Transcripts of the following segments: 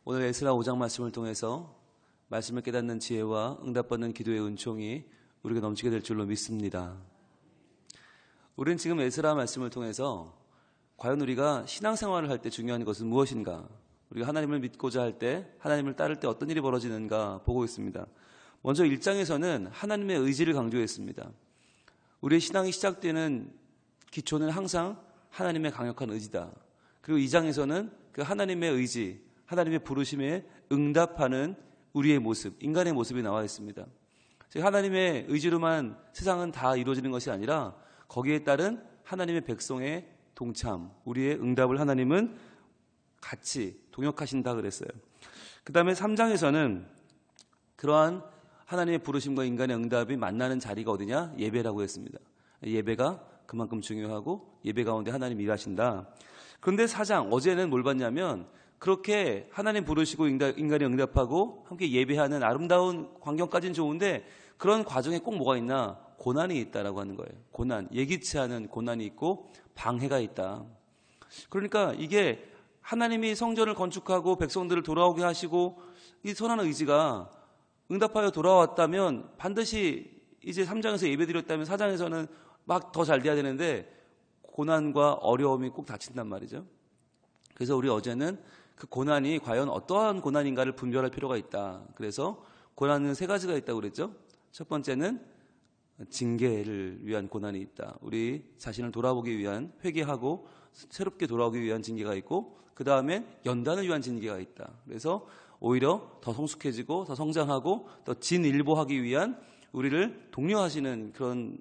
오늘 에스라 5장 말씀을 통해서 말씀을 깨닫는 지혜와 응답받는 기도의 은총이 우리가 넘치게 될 줄로 믿습니다. 우리는 지금 에스라 말씀을 통해서 과연 우리가 신앙생활을 할 때 중요한 것은 무엇인가, 우리가 하나님을 믿고자 할 때, 하나님을 따를 때 어떤 일이 벌어지는가 보고 있습니다. 먼저 1장에서는 하나님의 의지를 강조했습니다. 우리의 신앙이 시작되는 기초는 항상 하나님의 강력한 의지다. 그리고 2장에서는 그 하나님의 의지, 하나님의 부르심에 응답하는 우리의 모습, 인간의 모습이 나와 있습니다. 즉 하나님의 의지로만 세상은 다 이루어지는 것이 아니라 거기에 따른 하나님의 백성의 동참, 우리의 응답을 하나님은 같이 동역하신다 그랬어요. 그 다음에 3장에서는 그러한 하나님의 부르심과 인간의 응답이 만나는 자리가 어디냐? 예배라고 했습니다. 예배가 그만큼 중요하고 예배 가운데 하나님 일하신다. 그런데 4장, 어제는 뭘 봤냐면 그렇게 하나님 부르시고 인간이 응답하고 함께 예배하는 아름다운 광경까지는 좋은데 그런 과정에 꼭 뭐가 있나? 고난이 있다라고 하는 거예요. 고난, 예기치 않은 고난이 있고 방해가 있다. 그러니까 이게 하나님이 성전을 건축하고 백성들을 돌아오게 하시고 이 선한 의지가 응답하여 돌아왔다면 반드시 이제 3장에서 예배드렸다면 4장에서는 막 더 잘 돼야 되는데 고난과 어려움이 꼭 닥친단 말이죠. 그래서 우리 어제는 그 고난이 과연 어떠한 고난인가를 분별할 필요가 있다. 그래서 고난은 3가지가 있다고 그랬죠. 첫 번째는 징계를 위한 고난이 있다. 우리 자신을 돌아보기 위한, 회개하고 새롭게 돌아오기 위한 징계가 있고, 그 다음에 연단을 위한 징계가 있다. 그래서 오히려 더 성숙해지고 더 성장하고 더 진일보하기 위한 우리를 독려하시는 그런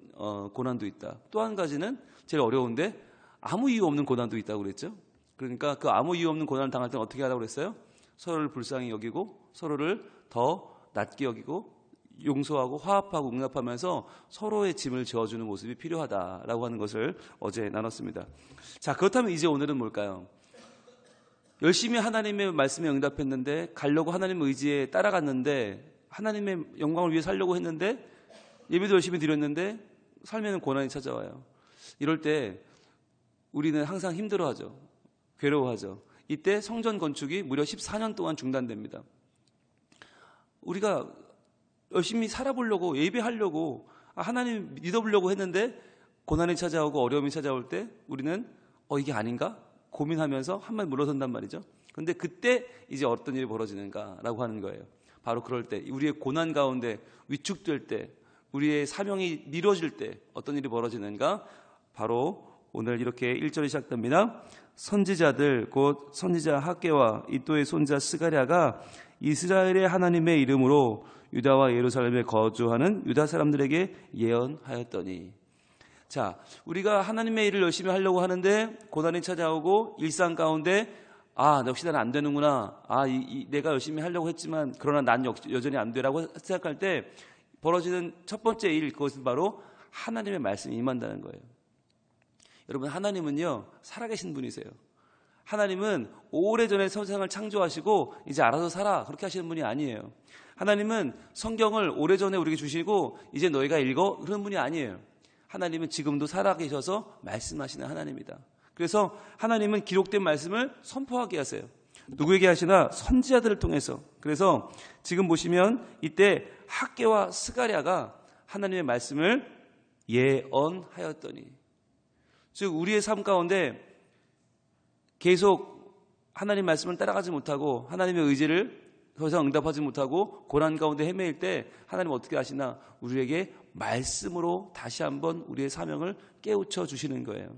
고난도 있다. 또 한 가지는 제일 어려운데 아무 이유 없는 고난도 있다고 그랬죠. 그러니까 그 아무 이유 없는 고난을 당할 때는 어떻게 하라고 그랬어요? 서로를 불쌍히 여기고 서로를 더 낮게 여기고 용서하고 화합하고 응답하면서 서로의 짐을 지어주는 모습이 필요하다라고 하는 것을 어제 나눴습니다. 자, 그렇다면 이제 오늘은 뭘까요? 열심히 하나님의 말씀에 응답했는데, 가려고 하나님의 의지에 따라갔는데, 하나님의 영광을 위해 살려고 했는데, 예배도 열심히 드렸는데 삶에는 고난이 찾아와요. 이럴 때 우리는 항상 힘들어하죠. 괴로워하죠. 이때 성전 건축이 무려 14년 동안 중단됩니다. 우리가 열심히 살아보려고, 예배하려고, 하나님 믿어보려고 했는데 고난이 찾아오고 어려움이 찾아올 때 우리는 이게 아닌가? 고민하면서 한 발 물러선단 말이죠. 그런데 그때 이제 어떤 일이 벌어지는가라고 하는 거예요. 바로 그럴 때, 우리의 고난 가운데 위축될 때, 우리의 사명이 미뤄질 때 어떤 일이 벌어지는가? 바로 오늘 이렇게 1절이 시작됩니다. 선지자들 곧 선지자 학개와 이또의 손자 스가랴가 이스라엘의 하나님의 이름으로 유다와 예루살렘에 거주하는 유다 사람들에게 예언하였더니. 자, 우리가 하나님의 일을 열심히 하려고 하는데 고난이 찾아오고 일상 가운데 역시 나는 안 되는구나. 내가 열심히 하려고 했지만 그러나 난 여전히 안 되라고 생각할 때 벌어지는 첫 번째 일, 그것은 바로 하나님의 말씀이 임한다는 거예요. 여러분, 하나님은요 살아계신 분이세요. 하나님은 오래전에 세상을 창조하시고 이제 알아서 살아 그렇게 하시는 분이 아니에요. 하나님은 성경을 오래전에 우리에게 주시고 이제 너희가 읽어 그런 분이 아니에요. 하나님은 지금도 살아계셔서 말씀하시는 하나님이다. 그래서 하나님은 기록된 말씀을 선포하게 하세요. 누구에게 하시나? 선지자들을 통해서. 그래서 지금 보시면 이때 학개와 스가랴가 하나님의 말씀을 예언하였더니, 즉 우리의 삶 가운데 계속 하나님 말씀을 따라가지 못하고 하나님의 의지를 더 이상 응답하지 못하고 고난 가운데 헤매일 때 하나님 어떻게 하시나? 우리에게 말씀으로 다시 한번 우리의 사명을 깨우쳐 주시는 거예요.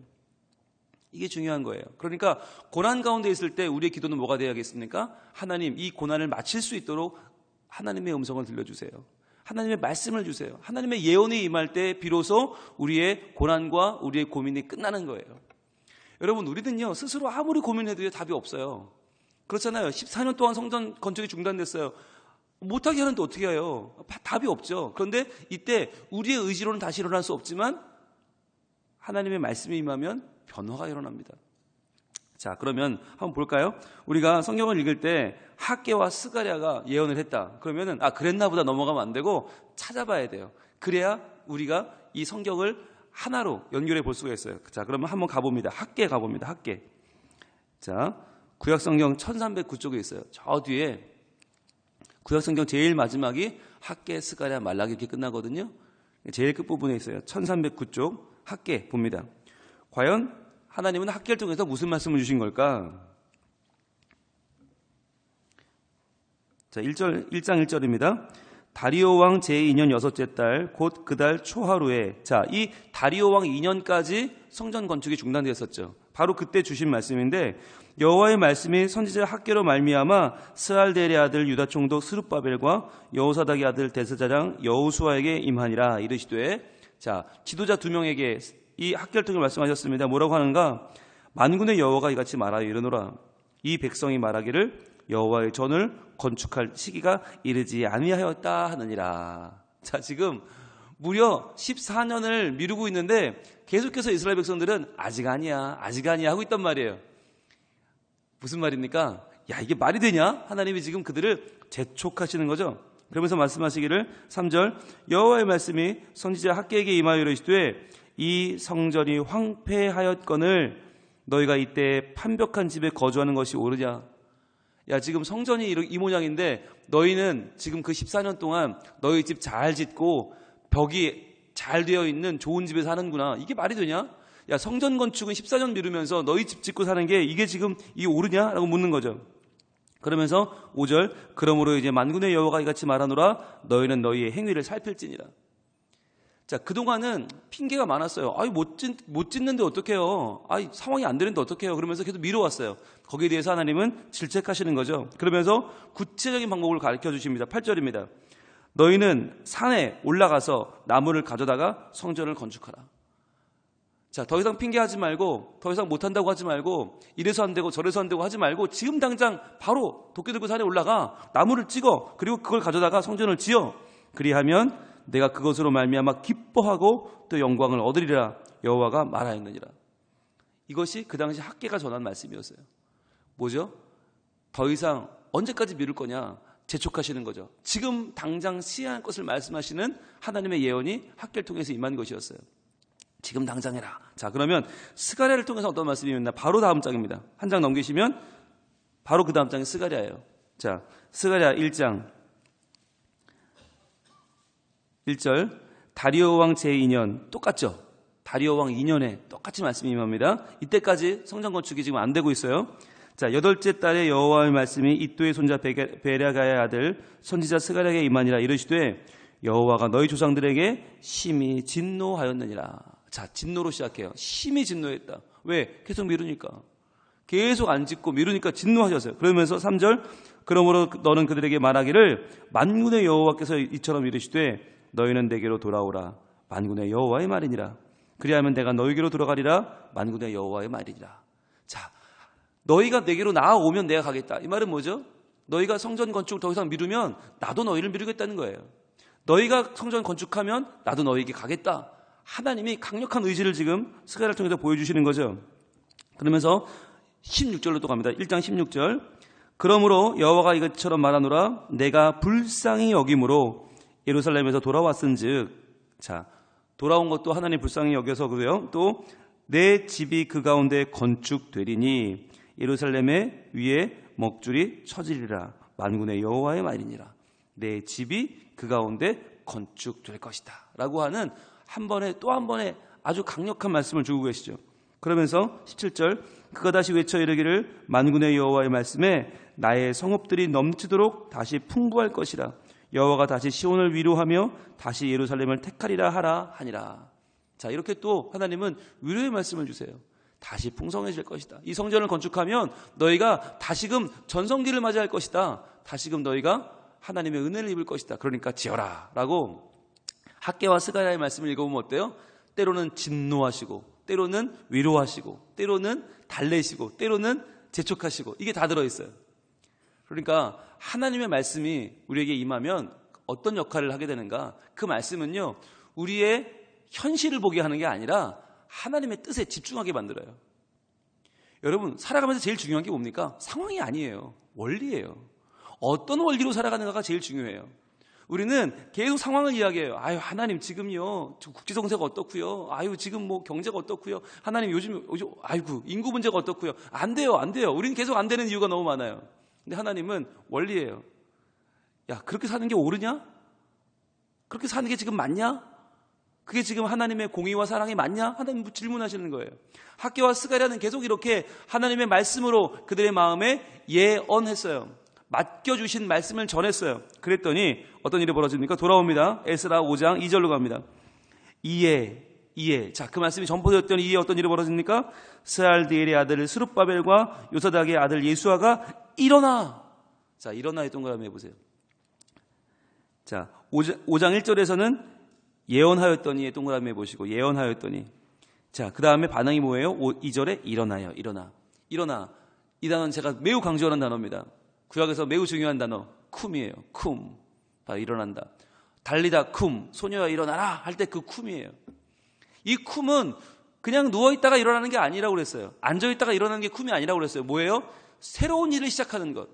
이게 중요한 거예요. 그러니까 고난 가운데 있을 때 우리의 기도는 뭐가 되어야겠습니까? 하나님, 이 고난을 마칠 수 있도록 하나님의 음성을 들려주세요. 하나님의 말씀을 주세요. 하나님의 예언이 임할 때 비로소 우리의 고난과 우리의 고민이 끝나는 거예요. 여러분, 우리는요 스스로 아무리 고민해도 답이 없어요. 그렇잖아요. 14년 동안 성전 건축이 중단됐어요. 못하게 하는데 어떻게 해요? 답이 없죠. 그런데 이때 우리의 의지로는 다시 일어날 수 없지만 하나님의 말씀이 임하면 변화가 일어납니다. 자, 그러면 한번 볼까요? 우리가 성경을 읽을 때 학개와 스가랴가 예언을 했다. 그러면은 그랬나 보다 넘어가면 안 되고 찾아봐야 돼요. 그래야 우리가 이 성경을 하나로 연결해 볼 수가 있어요. 자, 그러면 한번 가봅니다. 학개 가봅니다. 학개. 자, 구약성경 1309쪽에 있어요. 저 뒤에 구약성경 제일 마지막이 학개, 스가랴, 말라기 이렇게 끝나거든요. 제일 끝부분에 있어요. 1309쪽 학개 봅니다. 과연 하나님은 학개를 통해서 무슨 말씀을 주신 걸까? 자, 1장 1절입니다. 다리오 왕 제2년 여섯째 달 곧 그 달 초하루에, 자, 이 다리오 왕 2년까지 성전 건축이 중단되었었죠. 바로 그때 주신 말씀인데, 여호와의 말씀이 선지자 학개로 말미암아 스알델의 아들 유다 총독 스룹바벨과 여호사닥의 아들 대제사장 여호수아에게 임하니라. 이르시되, 자, 지도자 두 명에게 이 학개를 통해 말씀하셨습니다. 뭐라고 하는가? 만군의 여호와가 이같이 말하여 이르노라. 이 백성이 말하기를 여호와의 전을 건축할 시기가 이르지 아니하였다 하느니라. 자, 지금 무려 14년을 미루고 있는데 계속해서 이스라엘 백성들은 아직 아니야 하고 있단 말이에요. 무슨 말입니까? 야, 이게 말이 되냐? 하나님이 지금 그들을 재촉하시는 거죠. 그러면서 말씀하시기를 3절 여호와의 말씀이 선지자 학개에게 임하여 이르시되 이 성전이 황폐하였거늘 너희가 이때 판벽한 집에 거주하는 것이 옳으냐? 야, 지금 성전이 이 모양인데 너희는 지금 그 14년 동안 너희 집 잘 짓고 벽이 잘 되어 있는 좋은 집에 사는구나. 이게 말이 되냐? 야, 성전 건축은 14년 미루면서 너희 집 짓고 사는 게 이게 지금 이 옳으냐? 라고 묻는 거죠. 그러면서 5절 그러므로 이제 만군의 여호와가 이같이 말하노라 너희는 너희의 행위를 살필지니라. 자, 그동안은 핑계가 많았어요. 아이, 못 짓는데 어떡해요? 아이, 상황이 안 되는데 어떡해요? 그러면서 계속 미뤄왔어요. 거기에 대해서 하나님은 질책하시는 거죠. 그러면서 구체적인 방법을 가르쳐 주십니다. 8절입니다. 너희는 산에 올라가서 나무를 가져다가 성전을 건축하라. 자, 더 이상 핑계하지 말고, 더 이상 못한다고 하지 말고, 이래서 안 되고 저래서 안 되고 하지 말고, 지금 당장 바로 도끼 들고 산에 올라가 나무를 찍어, 그리고 그걸 가져다가 성전을 지어. 그리하면 내가 그것으로 말미암아 기뻐하고 또 영광을 얻으리라 여호와가 말하였느니라. 이것이 그 당시 학개가 전한 말씀이었어요. 뭐죠? 더 이상 언제까지 미룰 거냐? 재촉하시는 거죠. 지금 당장 시행할 것을 말씀하시는 하나님의 예언이 학개를 통해서 임한 것이었어요. 지금 당장 해라. 자, 그러면 스가랴를 통해서 어떤 말씀이 있나? 바로 다음 장입니다. 한 장 넘기시면 바로 그 다음 장이 스가랴예요. 자, 스가랴 1장 1절 다리오 왕 제2년 똑같죠? 다리오 왕 2년에 똑같이 말씀이 임합니다. 이때까지 성전 건축이 지금 안 되고 있어요. 자, 8째 달에 여호와의 말씀이 이또의 손자 베랴가의 아들 선지자 스가랴에게 임하니라. 이르시되 여호와가 너희 조상들에게 심히 진노하였느니라. 자, 진노로 시작해요. 심히 진노했다. 왜? 계속 미루니까. 계속 안 짓고 미루니까 진노하셨어요. 그러면서 3절 그러므로 너는 그들에게 말하기를 만군의 여호와께서 이처럼 이르시되 너희는 내게로 돌아오라. 만군의 여호와의 말이니라. 그리하면 내가 너희에게로 돌아가리라. 만군의 여호와의 말이니라. 자, 너희가 내게로 나아오면 내가 가겠다. 이 말은 뭐죠? 너희가 성전 건축을 더 이상 미루면 나도 너희를 미루겠다는 거예요. 너희가 성전 건축하면 나도 너희에게 가겠다. 하나님이 강력한 의지를 지금 스가랴를 통해서 보여주시는 거죠. 그러면서 16절로 또 갑니다. 1장 16절 그러므로 여호와가 이것처럼 말하노라. 내가 불쌍히 여김으로 예루살렘에서 돌아왔은즉, 자, 돌아온 것도 하나님 불쌍히 여겨서 그래요. 또 내 집이 그 가운데 건축되리니 예루살렘의 위에 먹줄이 쳐지리라. 만군의 여호와의 말이니라. 내 집이 그 가운데 건축될 것이다. 라고 하는 한 번에 또 한 번에 아주 강력한 말씀을 주고 계시죠. 그러면서 17절 그가 다시 외쳐 이르기를 만군의 여호와의 말씀에 나의 성읍들이 넘치도록 다시 풍부할 것이라. 여호와가 다시 시온을 위로하며 다시 예루살렘을 택하리라 하라 하니라. 자, 이렇게 또 하나님은 위로의 말씀을 주세요. 다시 풍성해질 것이다. 이 성전을 건축하면 너희가 다시금 전성기를 맞이할 것이다. 다시금 너희가 하나님의 은혜를 입을 것이다. 그러니까 지어라 라고 학개와 스가랴의 말씀을 읽어보면 어때요? 때로는 진노하시고 때로는 위로하시고 때로는 달래시고 때로는 재촉하시고 이게 다 들어있어요. 그러니까 하나님의 말씀이 우리에게 임하면 어떤 역할을 하게 되는가? 그 말씀은요, 우리의 현실을 보게 하는 게 아니라 하나님의 뜻에 집중하게 만들어요. 여러분, 살아가면서 제일 중요한 게 뭡니까? 상황이 아니에요. 원리예요. 어떤 원리로 살아가는가가 제일 중요해요. 우리는 계속 상황을 이야기해요. 아유, 하나님 지금요, 국제 정세가 어떻고요? 아유, 지금 뭐 경제가 어떻고요? 하나님 요즘 아이고, 인구 문제가 어떻고요? 안 돼요, 안 돼요. 우리는 계속 안 되는 이유가 너무 많아요. 근데 하나님은 원리예요. 야, 그렇게 사는 게 옳으냐? 그렇게 사는 게 지금 맞냐? 그게 지금 하나님의 공의와 사랑이 맞냐? 하나님 질문하시는 거예요. 학개와 스가랴는 계속 이렇게 하나님의 말씀으로 그들의 마음에 예언했어요. 맡겨주신 말씀을 전했어요. 그랬더니 어떤 일이 벌어집니까? 돌아옵니다. 에스라 5장 2절로 갑니다. 이에. 자, 그 말씀이 전포되었더니 이에 어떤 일이 벌어집니까? 스알디엘의 아들 스룹바벨과 요사닥의 아들 예수아가 일어나. 자, 일어나의 동그라미 해보세요. 자, 5장 1절에서는 예언하였더니의 동그라미 해보시고, 예언하였더니. 자, 그 다음에 반응이 뭐예요? 2절에 일어나요. 일어나. 이 단어는 제가 매우 강조하는 단어입니다. 구약에서 매우 중요한 단어, 쿰이에요. 쿰. 바로 일어난다. 달리다 쿰. 소녀야 일어나라 할 때 그 쿰이에요. 이 쿰은 그냥 누워있다가 일어나는 게 아니라고 그랬어요. 앉아있다가 일어나는 게 쿰이 아니라고 그랬어요. 뭐예요? 새로운 일을 시작하는 것.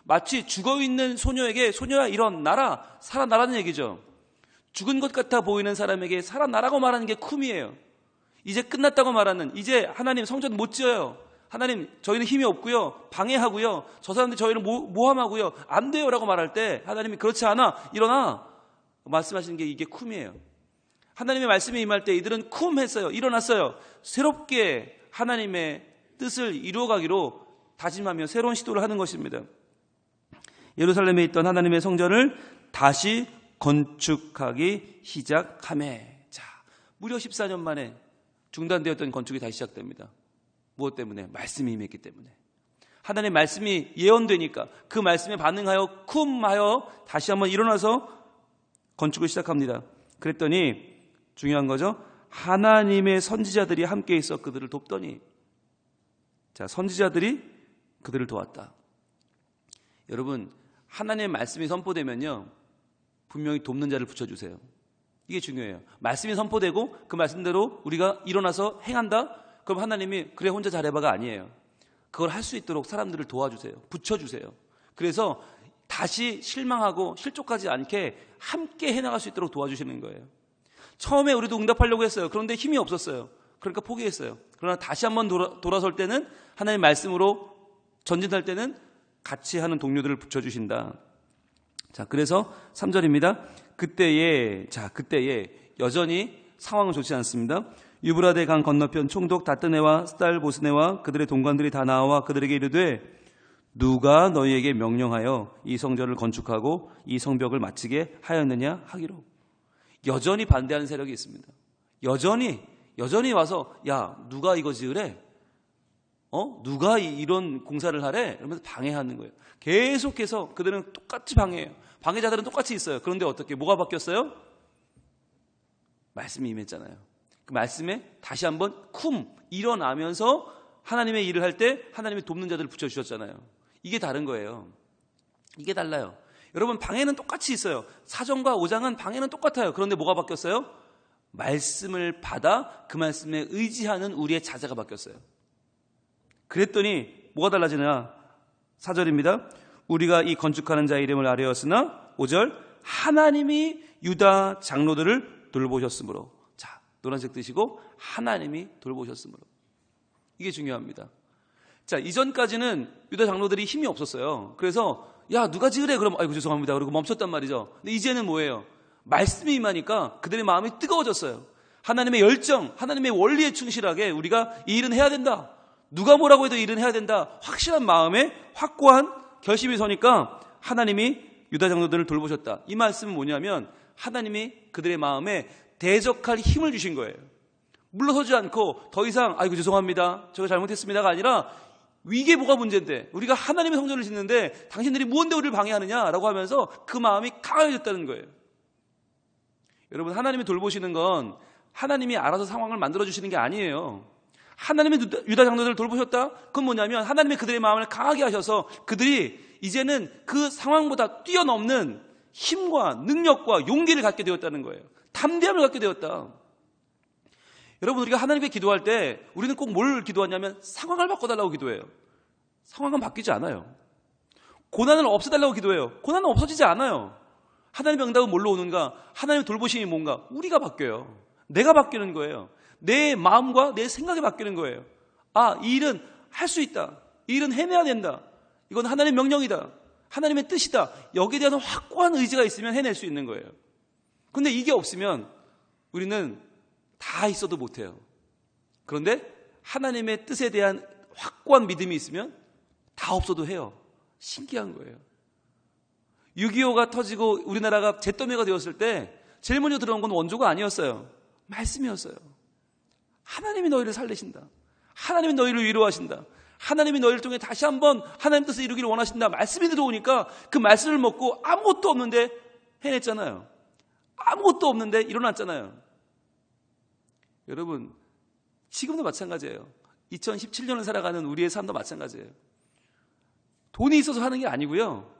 마치 죽어있는 소녀에게 소녀야 일어나라, 살아나라는 얘기죠. 죽은 것 같아 보이는 사람에게 살아나라고 말하는 게 쿰이에요. 이제 끝났다고 말하는, 이제 하나님 성전 못 지어요. 하나님 저희는 힘이 없고요, 방해하고요, 저 사람들 저희는 모함하고요, 안 돼요 라고 말할 때 하나님이 그렇지 않아, 일어나 말씀하시는 게 이게 쿰이에요. 하나님의 말씀이 임할 때 이들은 쿰 했어요. 일어났어요. 새롭게 하나님의 뜻을 이루어가기로 다짐하며 새로운 시도를 하는 것입니다. 예루살렘에 있던 하나님의 성전을 다시 건축하기 시작하매. 자, 무려 14년 만에 중단되었던 건축이 다시 시작됩니다. 무엇 때문에? 말씀이 임했기 때문에. 하나님의 말씀이 예언되니까 그 말씀에 반응하여 쿰하여 다시 한번 일어나서 건축을 시작합니다. 그랬더니 중요한 거죠. 하나님의 선지자들이 함께 있어 그들을 돕더니. 자, 선지자들이 그들을 도왔다. 여러분, 하나님의 말씀이 선포되면요, 분명히 돕는 자를 붙여주세요. 이게 중요해요. 말씀이 선포되고 그 말씀대로 우리가 일어나서 행한다? 그럼 하나님이 그래 혼자 잘해봐가 아니에요. 그걸 할 수 있도록 사람들을 도와주세요. 붙여주세요. 그래서 다시 실망하고 실족하지 않게 함께 해나갈 수 있도록 도와주시는 거예요. 처음에 우리도 응답하려고 했어요. 그런데 힘이 없었어요. 그러니까 포기했어요. 그러나 다시 한번 돌아설 때는 하나님의 말씀으로 전진할 때는 같이 하는 동료들을 붙여주신다. 자, 그래서 3절입니다. 그때에 여전히 상황은 좋지 않습니다. 유브라데 강 건너편 총독 다뜨네와 스달보스네와 그들의 동관들이 다 나와 그들에게 이르되 누가 너희에게 명령하여 이 성전을 건축하고 이 성벽을 마치게 하였느냐 하기로. 여전히 반대하는 세력이 있습니다. 여전히 와서 야, 누가 이거 지으래? 누가 이런 공사를 하래? 이러면서 방해하는 거예요. 계속해서 그들은 똑같이 방해해요. 방해자들은 똑같이 있어요. 그런데 어떻게, 뭐가 바뀌었어요? 말씀이 임했잖아요. 그 말씀에 다시 한번 일어나면서 하나님의 일을 할 때 하나님이 돕는 자들을 붙여주셨잖아요. 이게 다른 거예요. 이게 달라요. 여러분, 방해는 똑같이 있어요. 4장과 5장은 방해는 똑같아요. 그런데 뭐가 바뀌었어요? 말씀을 받아 그 말씀에 의지하는 우리의 자세가 바뀌었어요. 그랬더니 뭐가 달라지느냐? 4절입니다. 우리가 이 건축하는 자의 이름을 아뢰었으나 5절 하나님이 유다 장로들을 돌보셨으므로. 자, 노란색 뜨시고 하나님이 돌보셨으므로. 이게 중요합니다. 자, 이전까지는 유다 장로들이 힘이 없었어요. 그래서 야, 누가 지으래? 그럼 아이고 죄송합니다. 그리고 멈췄단 말이죠. 근데 이제는 뭐예요? 말씀이 임하니까 그들의 마음이 뜨거워졌어요. 하나님의 열정, 하나님의 원리에 충실하게 우리가 이 일은 해야 된다. 누가 뭐라고 해도 이 일은 해야 된다. 확실한 마음에 확고한 결심이 서니까 하나님이 유다 장로들을 돌보셨다. 이 말씀은 뭐냐면 하나님이 그들의 마음에 대적할 힘을 주신 거예요. 물러서지 않고 더 이상 아이고 죄송합니다. 제가 잘못했습니다가 아니라 이게 뭐가 문제인데, 우리가 하나님의 성전을 짓는데 당신들이 무언데 우리를 방해하느냐라고 하면서 그 마음이 강해졌다는 거예요. 여러분, 하나님이 돌보시는 건 하나님이 알아서 상황을 만들어주시는 게 아니에요. 하나님이 유다 장로들을 돌보셨다? 그건 뭐냐면 하나님이 그들의 마음을 강하게 하셔서 그들이 이제는 그 상황보다 뛰어넘는 힘과 능력과 용기를 갖게 되었다는 거예요. 담대함을 갖게 되었다. 여러분, 우리가 하나님께 기도할 때 우리는 꼭 뭘 기도하냐면 상황을 바꿔달라고 기도해요. 상황은 바뀌지 않아요. 고난을 없애달라고 기도해요. 고난은 없어지지 않아요. 하나님의 응답은 뭘로 오는가? 하나님의 돌보심이 뭔가? 우리가 바뀌어요. 내가 바뀌는 거예요. 내 마음과 내 생각이 바뀌는 거예요. 아, 이 일은 할 수 있다. 이 일은 해내야 된다. 이건 하나님의 명령이다. 하나님의 뜻이다. 여기에 대한 확고한 의지가 있으면 해낼 수 있는 거예요. 근데 이게 없으면 우리는 다 있어도 못해요. 그런데 하나님의 뜻에 대한 확고한 믿음이 있으면 다 없어도 해요. 신기한 거예요. 6.25가 터지고 우리나라가 잿더미가 되었을 때 제일 먼저 들어온 건 원조가 아니었어요. 말씀이었어요. 하나님이 너희를 살리신다. 하나님이 너희를 위로하신다. 하나님이 너희를 통해 다시 한번 하나님 뜻을 이루기를 원하신다. 말씀이 들어오니까 그 말씀을 먹고 아무것도 없는데 해냈잖아요. 아무것도 없는데 일어났잖아요. 여러분, 지금도 마찬가지예요. 2017년을 살아가는 우리의 삶도 마찬가지예요. 돈이 있어서 하는 게 아니고요.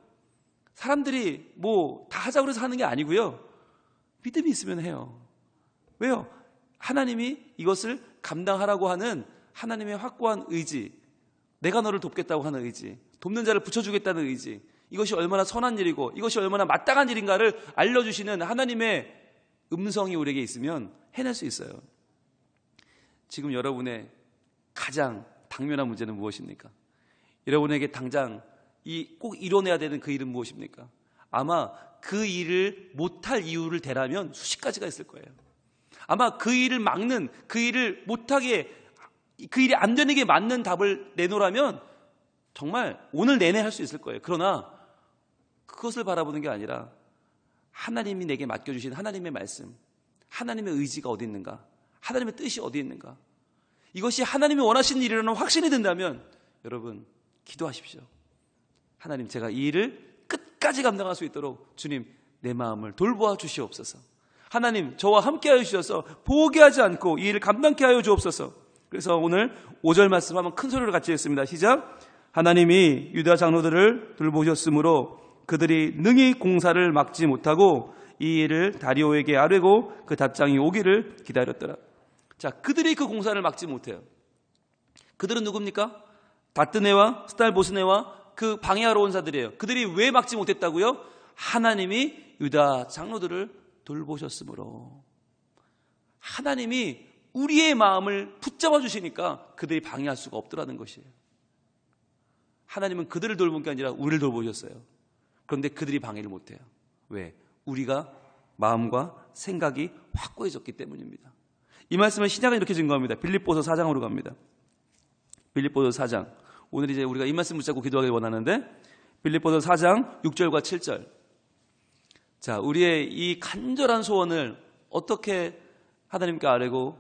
사람들이 뭐 다 하자고 해서 하는 게 아니고요. 믿음이 있으면 해요. 왜요? 하나님이 이것을 감당하라고 하는 하나님의 확고한 의지, 내가 너를 돕겠다고 하는 의지, 돕는 자를 붙여주겠다는 의지, 이것이 얼마나 선한 일이고 이것이 얼마나 마땅한 일인가를 알려주시는 하나님의 음성이 우리에게 있으면 해낼 수 있어요. 지금 여러분의 가장 당면한 문제는 무엇입니까? 여러분에게 당장 꼭 이뤄내야 되는 그 일은 무엇입니까? 아마 그 일을 못할 이유를 대라면 수십 가지가 있을 거예요. 아마 그 일을 막는, 그 일을 못하게, 그 일이 안 되는 게 맞는 답을 내놓으라면 정말 오늘 내내 할 수 있을 거예요. 그러나 그것을 바라보는 게 아니라 하나님이 내게 맡겨주신 하나님의 말씀, 하나님의 의지가 어디 있는가, 하나님의 뜻이 어디 있는가, 이것이 하나님이 원하시는 일이라는 확신이 든다면 여러분 기도하십시오. 하나님, 제가 이 일을 끝까지 감당할 수 있도록 주님 내 마음을 돌보아 주시옵소서. 하나님, 저와 함께하여 주셔서 포기하지 않고 이 일을 감당케 하여 주옵소서. 그래서 오늘 5절 말씀 한번 큰 소리로 같이 했습니다. 시작. 하나님이 유다 장로들을 돌보셨으므로 그들이 능히 공사를 막지 못하고 이 일을 다리오에게 아뢰고 그 답장이 오기를 기다렸더라. 자, 그들이 그 공사를 막지 못해요. 그들은 누굽니까? 다뜨네와 스달보스네와 그 방해하러 온 자들이에요. 그들이 왜 막지 못했다고요? 하나님이 유다 장로들을 돌보셨으므로. 하나님이 우리의 마음을 붙잡아 주시니까 그들이 방해할 수가 없더라는 것이에요. 하나님은 그들을 돌본 게 아니라 우리를 돌보셨어요. 그런데 그들이 방해를 못해요. 왜? 우리가 마음과 생각이 확고해졌기 때문입니다. 이 말씀은 신약은 이렇게 증거합니다. 빌립보서 4장으로 갑니다. 빌립보서 4장. 오늘 이제 우리가 이 말씀 붙잡고 기도하길 원하는데 빌립보서 4장 6절과 7절. 자, 우리의 이 간절한 소원을 어떻게 하나님께 아뢰고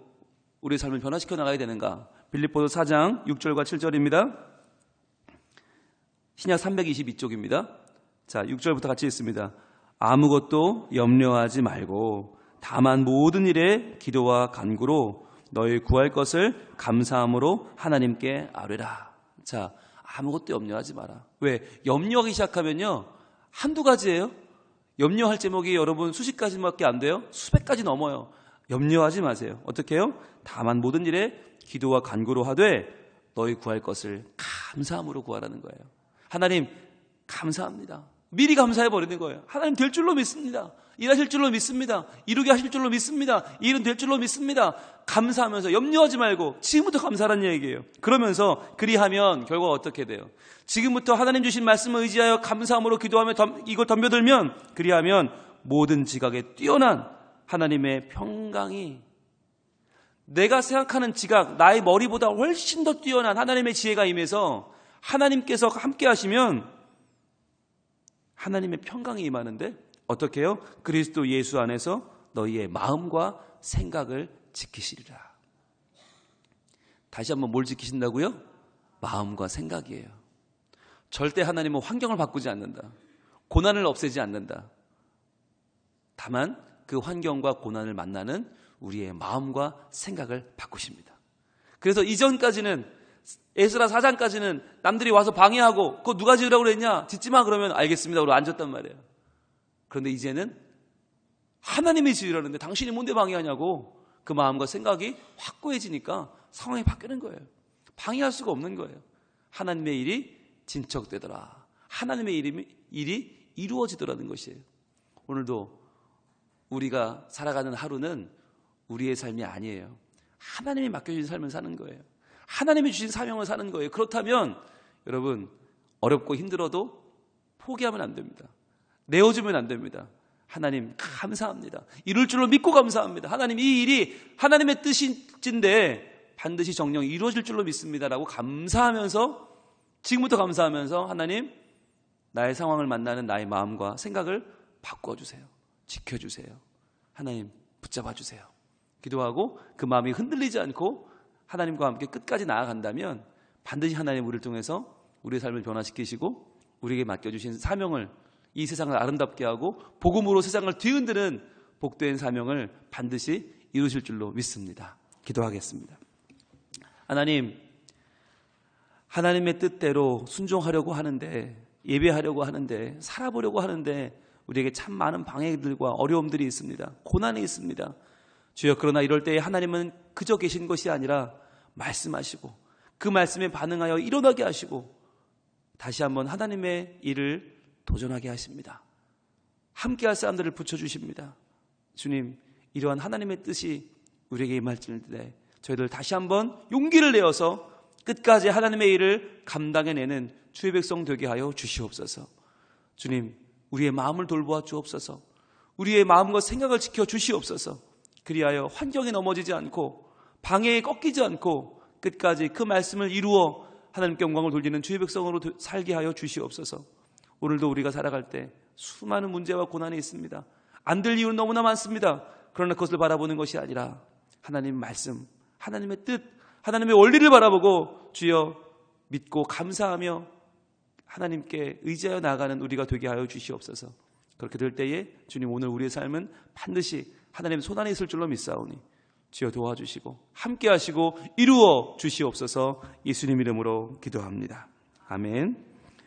우리의 삶을 변화시켜 나가야 되는가? 빌립보서 4장 6절과 7절입니다. 신약 322쪽입니다. 자, 6절부터 같이 읽습니다. 아무것도 염려하지 말고 다만 모든 일에 기도와 간구로 너희 구할 것을 감사함으로 하나님께 아뢰라. 자, 아무것도 염려하지 마라. 왜? 염려하기 시작하면요, 한두 가지예요. 염려할 제목이 여러분 수십 가지밖에 안 돼요. 수백 가지 넘어요. 염려하지 마세요. 어떻게 해요? 다만 모든 일에 기도와 간구로 하되 너희 구할 것을 감사함으로 구하라는 거예요. 하나님 감사합니다. 미리 감사해버리는 거예요. 하나님 될 줄로 믿습니다. 일하실 줄로 믿습니다. 이루게 하실 줄로 믿습니다. 이 일은 될 줄로 믿습니다. 감사하면서 염려하지 말고 지금부터 감사하라는 얘기예요. 그러면서 그리하면 결과가 어떻게 돼요? 지금부터 하나님 주신 말씀을 의지하여 감사함으로 기도하며 이걸 덤벼들면, 그리하면 모든 지각에 뛰어난 하나님의 평강이, 내가 생각하는 지각, 나의 머리보다 훨씬 더 뛰어난 하나님의 지혜가 임해서 하나님께서 함께 하시면 하나님의 평강이 임하는데 어떻게 해요? 그리스도 예수 안에서 너희의 마음과 생각을 지키시리라. 다시 한번 뭘 지키신다고요? 마음과 생각이에요. 절대 하나님은 환경을 바꾸지 않는다. 고난을 없애지 않는다. 다만 그 환경과 고난을 만나는 우리의 마음과 생각을 바꾸십니다. 그래서 이전까지는 에스라 4장까지는 남들이 와서 방해하고 그거 누가 지으라고 그랬냐? 짓지 마 그러면 알겠습니다. 우리 앉았단 말이에요. 그런데 이제는 하나님이 지으라는데 당신이 뭔데 방해하냐고 그 마음과 생각이 확고해지니까 상황이 바뀌는 거예요. 방해할 수가 없는 거예요. 하나님의 일이 진척되더라. 하나님의 일이 이루어지더라는 것이에요. 오늘도 우리가 살아가는 하루는 우리의 삶이 아니에요. 하나님이 맡겨주신 삶을 사는 거예요. 하나님이 주신 사명을 사는 거예요. 그렇다면 여러분, 어렵고 힘들어도 포기하면 안 됩니다. 내어주면 안 됩니다. 하나님 감사합니다. 이룰 줄로 믿고 감사합니다. 하나님, 이 일이 하나님의 뜻인데 반드시 정령 이루어질 줄로 믿습니다라고 감사하면서, 지금부터 감사하면서 하나님, 나의 상황을 만나는 나의 마음과 생각을 바꿔주세요. 지켜주세요. 하나님 붙잡아 주세요. 기도하고 그 마음이 흔들리지 않고 하나님과 함께 끝까지 나아간다면 반드시 하나님 우리를 통해서 우리의 삶을 변화시키시고 우리에게 맡겨주신 사명을, 이 세상을 아름답게 하고 복음으로 세상을 뒤흔드는 복된 사명을 반드시 이루실 줄로 믿습니다. 기도하겠습니다. 하나님, 하나님의 뜻대로 순종하려고 하는데, 예배하려고 하는데, 살아보려고 하는데 우리에게 참 많은 방해들과 어려움들이 있습니다. 고난이 있습니다. 주여, 그러나 이럴 때에 하나님은 그저 계신 것이 아니라 말씀하시고 그 말씀에 반응하여 일어나게 하시고 다시 한번 하나님의 일을 도전하게 하십니다. 함께할 사람들을 붙여주십니다. 주님, 이러한 하나님의 뜻이 우리에게 임할지는데 저희들 다시 한번 용기를 내어서 끝까지 하나님의 일을 감당해내는 주의 백성 되게 하여 주시옵소서. 주님, 우리의 마음을 돌보아 주옵소서. 우리의 마음과 생각을 지켜 주시옵소서. 그리하여 환경에 넘어지지 않고 방해에 꺾이지 않고 끝까지 그 말씀을 이루어 하나님께 영광을 돌리는 주의 백성으로 살게 하여 주시옵소서. 오늘도 우리가 살아갈 때 수많은 문제와 고난이 있습니다. 안 될 이유는 너무나 많습니다. 그러나 그것을 바라보는 것이 아니라 하나님 말씀, 하나님의 뜻, 하나님의 원리를 바라보고 주여 믿고 감사하며 하나님께 의지하여 나아가는 우리가 되게 하여 주시옵소서. 그렇게 될 때에 주님, 오늘 우리의 삶은 반드시 하나님의 손안에 있을 줄로 믿사오니 주여 도와주시고 함께 하시고 이루어 주시옵소서. 예수님 이름으로 기도합니다. 아멘.